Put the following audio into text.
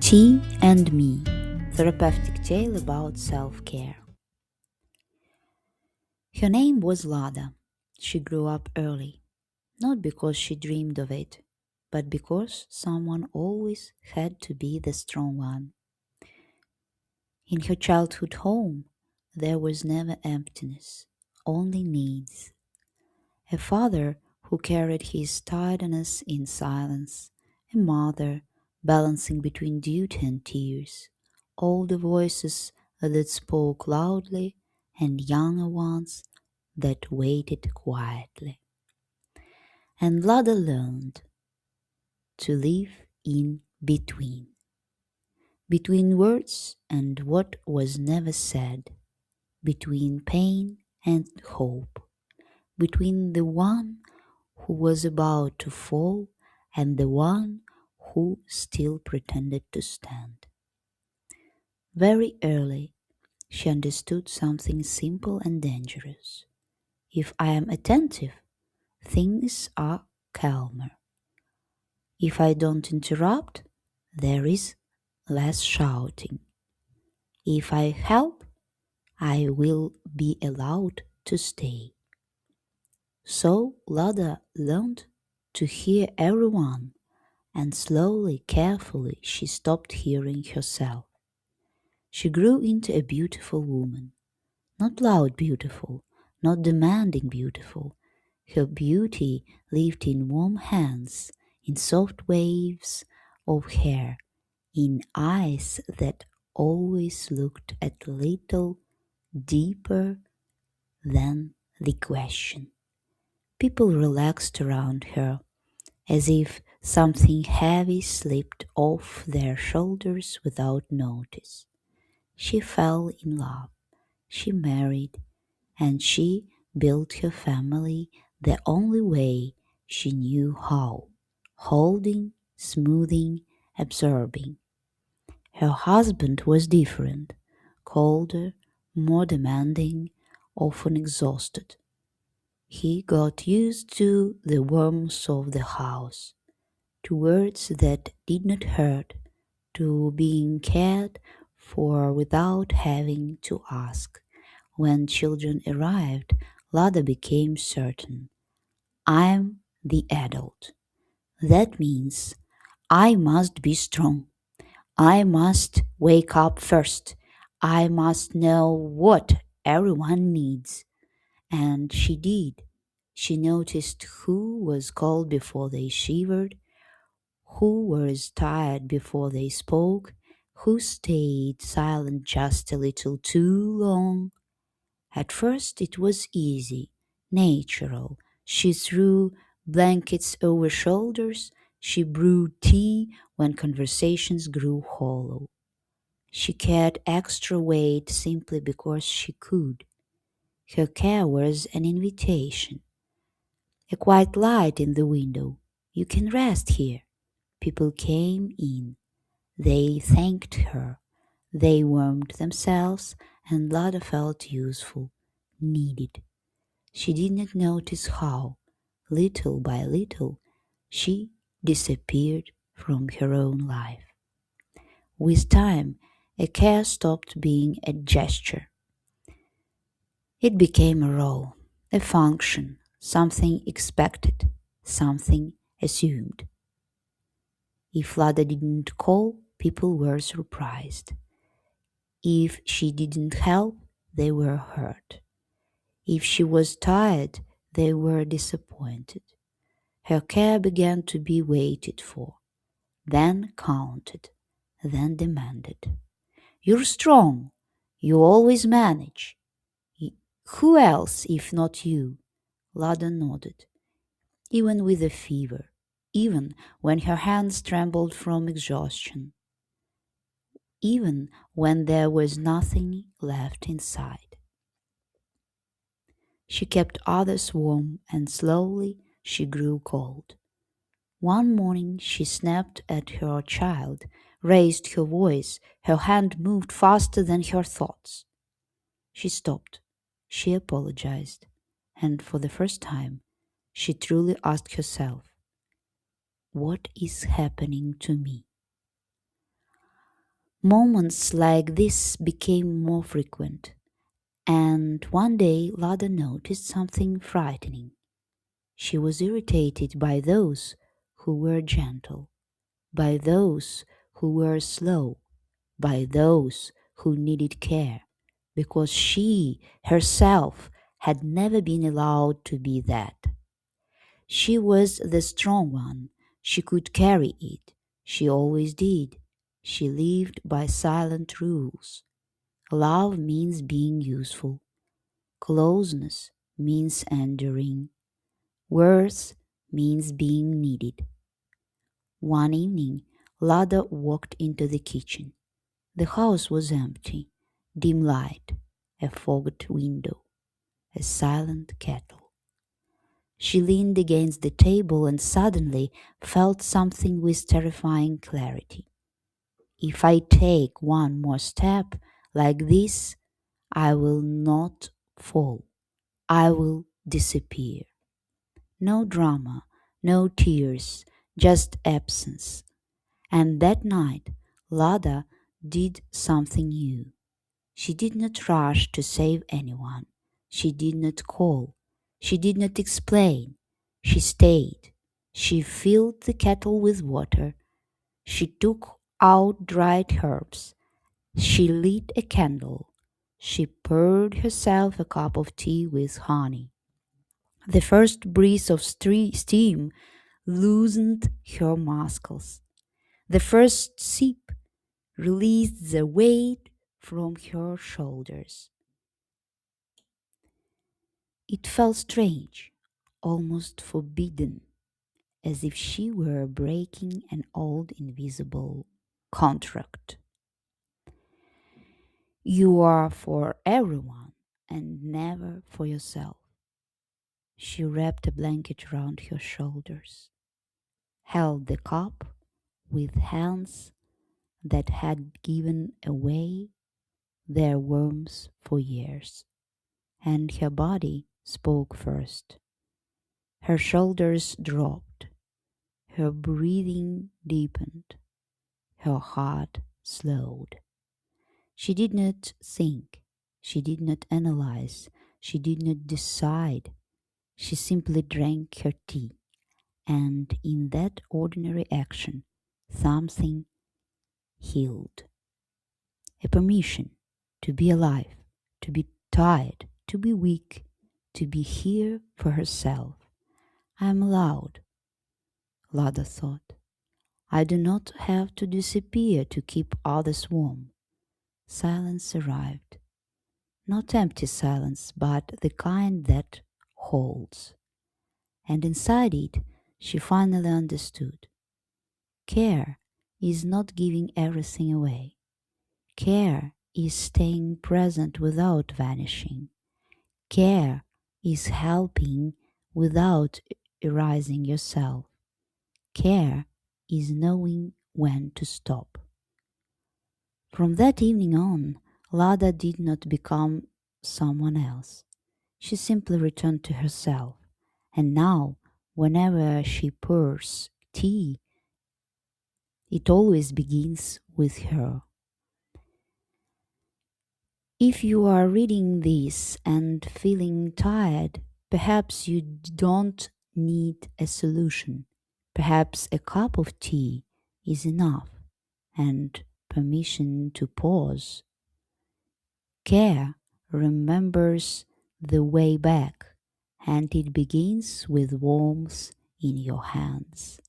Tea and Me, Therapeutic Tale about Self-Care. Her name was Lada. She grew up early, not because she dreamed of it, but because someone always had to be the strong one. In her childhood home, there was never emptiness, only needs. A father who carried his tiredness in silence, a mother balancing between duty and tears, older voices that spoke loudly and younger ones that waited quietly. And Lada learned to live in between words and what was never said, between pain and hope, between the one who was about to fall and the one who still pretended to stand. Very early, she understood something simple and dangerous. If I am attentive, things are calmer. If I don't interrupt, there is less shouting. If I help, I will be allowed to stay. So Lada learned to hear everyone, and slowly, carefully, she stopped hearing herself. She grew into a beautiful woman, not loud beautiful, not demanding beautiful. Her beauty lived in warm hands, in soft waves of hair, in eyes that always looked a little deeper than the question. People relaxed around her, as if something heavy slipped off their shoulders without notice. She fell in love, she married, and she built her family the only way she knew how, holding, smoothing, absorbing. Her husband was different, colder, more demanding, often exhausted. He got used to the warmth of the house, to words that did not hurt, to being cared for without having to ask. When children arrived, Lada became certain. I'm the adult. That means I must be strong. I must wake up first. I must know what everyone needs. And she did. She noticed who was cold before they shivered, who was tired before they spoke, who stayed silent just a little too long. At first it was easy, natural. She threw blankets over shoulders, she brewed tea when conversations grew hollow. She carried extra weight simply because she could. Her care was an invitation. A quiet light in the window. You can rest here. People came in. They thanked her. They warmed themselves, and Lada felt useful, needed. She did not notice how, little by little, she disappeared from her own life. With time, a care stopped being a gesture. It became a role, a function, something expected, something assumed. If Lada didn't call, people were surprised. If she didn't help, they were hurt. If she was tired, they were disappointed. Her care began to be waited for, then counted, then demanded. You're strong. You always manage. Y- Who else if not you? Lada nodded, even with a fever, even when her hands trembled from exhaustion, even when there was nothing left inside. She kept others warm, and slowly she grew cold. One morning she snapped at her child, raised her voice, her hand moved faster than her thoughts. She stopped. She apologized, and for the first time, she truly asked herself, what is happening to me? Moments like this became more frequent, and one day Lada noticed something frightening. She was irritated by those who were gentle, by those who were slow, by those who needed care, because she herself had never been allowed to be that. She was the strong one. She could carry it. She always did. She lived by silent rules. Love means being useful. Closeness means enduring. Worth means being needed. One evening, Lada walked into the kitchen. The house was empty. Dim light, a fogged window, a silent kettle. She leaned against the table and suddenly felt something with terrifying clarity. If I take one more step like this, I will not fall. I will disappear. No drama, no tears, just absence. And that night, Lada did something new. She did not rush to save anyone. She did not call. She did not explain. She stayed. She filled the kettle with water. She took out dried herbs. She lit a candle. She poured herself a cup of tea with honey. The first breeze of steam loosened her muscles. The first sip released the weight from her shoulders. It felt strange, almost forbidden, as if she were breaking an old invisible contract. You are for everyone and never for yourself. She wrapped a blanket around her shoulders, held the cup with hands that had given away their warmth for years, and her body spoke first. Her shoulders dropped, her breathing deepened, her heart slowed. She did not think, she did not analyze, she did not decide. She simply drank her tea, and in that ordinary action, something healed. A permission to be alive, to be tired, to be weak, to be here for herself. I am allowed, Lada thought. I do not have to disappear to keep others warm. Silence arrived. Not empty silence, but the kind that holds. And inside it, she finally understood. Care is not giving everything away. Care is staying present without vanishing. Care is helping without erasing yourself. Care is knowing when to stop. From that evening on, Lada did not become someone else. She simply returned to herself. And now, whenever she pours tea, it always begins with her. If you are reading this and feeling tired, perhaps you don't need a solution. Perhaps a cup of tea is enough and permission to pause. Care remembers the way back, and it begins with warmth in your hands.